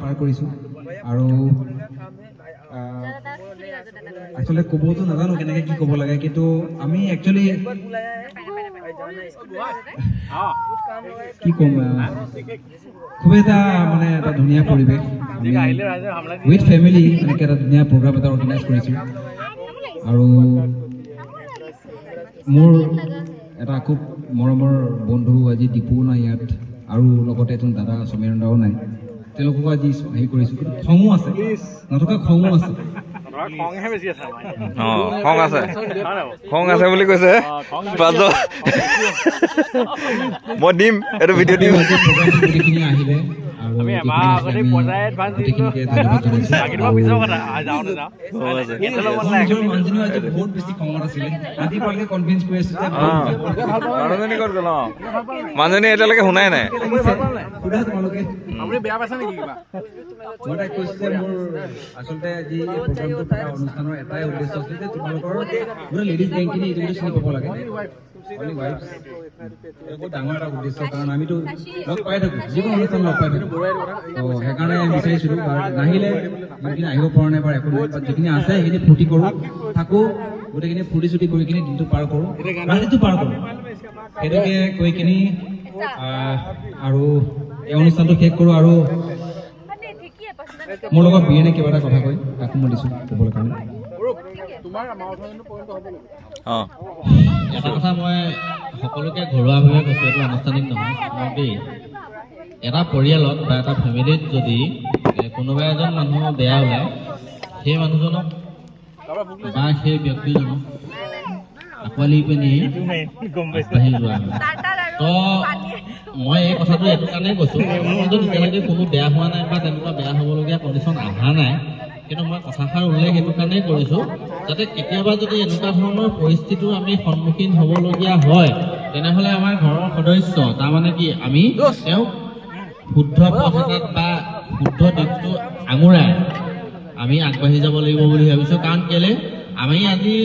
পাৰ কৰিছোঁ আৰু একচুৱেলি ক'বতো নাজানো কেনেকৈ কি ক'ব লাগে, কিন্তু আমি একচুৱেলি কি ক'ম, খুবেই এটা মানে এটা ধুনীয়া পৰিৱেশ, উইথ ফেমিলি এনেকৈ এটা ধুনীয়া প্ৰগ্ৰাম এটা অৰ্গেনাইজ কৰিছোঁ। আৰু মোৰ এটা খুব মৰমৰ বন্ধু আজি দীপু নাই ইয়াত, আৰু লগতে এজন দাদা সমীৰণ দাও নাই, তেওঁলোককো আজি হেৰি কৰিছোঁ। কিন্তু খঙো আছে, নথকা খঙো আছে। খং আছে বুলি কৈছে। মই দিম এইটো ভিডিঅ' দিম। গোটেইখিনি আহিলে মানুহজনী এতিয়ালৈকে শুনাই নাই। আচলতে আজি অনুষ্ঠানৰ এটাই উদ্দেশ্য আছিল যে তোমালোকৰ গোটেই লেডিজ বেংকখিনি এইটো চিনি পাব লাগে। বহুত ডাঙৰ এটা উদ্দেশ্য, কাৰণ আমিতো লগ পাই থাকোঁ, যিকোনো অনুষ্ঠান লগ পাই থাকোঁ। সেইকাৰণে বিচাৰিছিলোঁ, নাহিলে যিখিনি আহিব পৰা নাই বা একো নাই, যিখিনি আছে সেইখিনি ফূৰ্তি কৰোঁ, থাকোঁ, গোটেইখিনি ফূৰ্তি চুৰ্তি কৰি কিনি দিনটো পাৰ কৰোঁ, ৰাতিটো পাৰ কৰোঁ। সেইটোকে কৈ কিনি আৰু এই অনুষ্ঠানটো শেষ কৰোঁ। আৰু মোৰ লগত বিয়েনে কিবা এটা কথা কয়, তাকো মই দিছোঁ ক'বলৈ কাৰণে। এটা কথা মই সকলোকে ঘৰুৱাভাৱে কৈছোঁ, এইটো আনুষ্ঠানিক নহয় দেই। এটা পৰিয়ালত বা এটা ফেমিলিত যদি কোনোবা এজন মানুহ বেয়া ওলায়, সেই মানুহজনক বা সেই ব্যক্তিজনক আঁকোৱালি পিনি আগবাঢ়ি যোৱা হয়। তো মই এই কথাটো এইটো কাৰণেই কৈছোঁ, মোৰ মাজত এতিয়ালৈকে কোনো বেয়া হোৱা নাই বা তেনেকুৱা বেয়া হ'বলগীয়া কণ্ডিশ্যন অহা নাই, কিন্তু মই কথাষাৰ উল্লেখ সেইটো কাৰণেই কৰিছোঁ যাতে কেতিয়াবা যদি এনেকুৱা ধৰণৰ পৰিস্থিতিৰ আমি সন্মুখীন হ'বলগীয়া হয়, তেনেহ'লে আমাৰ ঘৰৰ সদস্য, তাৰমানে কি আমি তেওঁক শুদ্ধ পথ এটাত বা শুদ্ধ দিশটো আঙুৰাই আমি আগবাঢ়ি যাব লাগিব বুলি ভাবিছোঁ। কাৰণ কেলে আমি আজি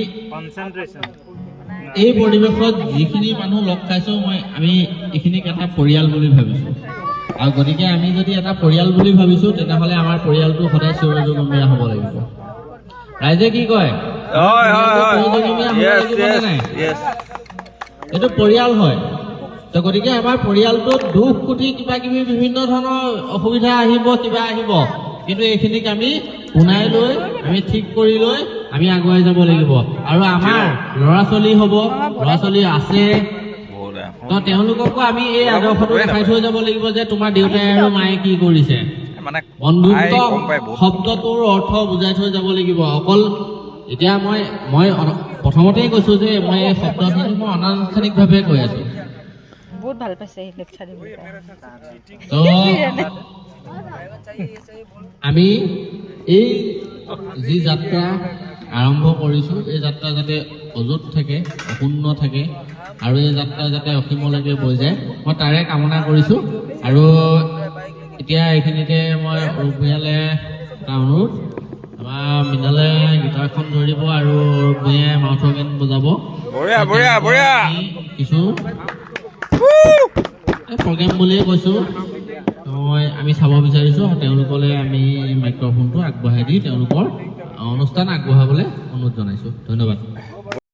এই পৰিৱেশত যিখিনি মানুহ লগ খাইছোঁ, আমি এইখিনিক এটা পৰিয়াল বুলি ভাবিছোঁ। আৰু গতিকে আমি যদি এটা পৰিয়াল বুলি ভাবিছোঁ, তেনেহ'লে আমাৰ পৰিয়ালটো সদায় চিৰজনমীয়া হ'ব লাগিব। ৰাইজে কি কয়? এইটো পৰিয়াল হয়। তো গতিকে আমাৰ পৰিয়ালটোত দুখ কুটি কিবা কিবি বিভিন্ন ধৰণৰ অসুবিধা আহিব, কিবা আহিব, কিন্তু এইখিনিক আমি শুনাই লৈ আমি ঠিক কৰি লৈ আমি আগুৱাই যাব লাগিব। আৰু আমাৰ ল'ৰা ছোৱালী হ'ব, ল'ৰা ছোৱালী আছে, তো তেওঁলোককো আমি এই আদৰ্শটো দেখাই থৈ যাব লাগিব যে তোমাৰ দেউতাই আৰু মায়ে কি কৰিছে। বন্ধুত্ব শব্দটোৰ অৰ্থ বুজাই থৈ যাব লাগিব। অকল এতিয়া মই প্ৰথমতেই কৈছোঁ যে মই এই শব্দখিনি মই অনানুষ্ঠানিকভাৱে কৈ আছোঁ। বহুত ভাল পাইছে লেকচাৰ দিব। তো আমি এই যি যাত্ৰা আৰম্ভ কৰিছোঁ, এই যাত্ৰা যাতে অযুত থাকে, অপূৰ্ণ থাকে, আৰু এই যাত্ৰা যাতে অসীমলৈকে বৈ যায়, মই তাৰে কামনা কৰিছোঁ। আৰু এতিয়া এইখিনিতে মই অৰূপ ভূঞালে এটা অনুৰোধ, আমাৰ মৃণালে গীটাৰখন ধৰিব আৰু অৰূপ ভূঞাই মাউথ অৰ্গেন বজাব। কিছু প্ৰগ্ৰেম বুলিয়ে কৈছোঁ, আমি চাব বিচাৰিছোঁ। তেওঁলোকলৈ আমি মাইক্ৰফোনটো আগবঢ়াই দি তেওঁলোকৰ অনুষ্ঠান আগবঢ়াবলৈ অনুৰোধ জনাইছোঁ। ধন্যবাদ।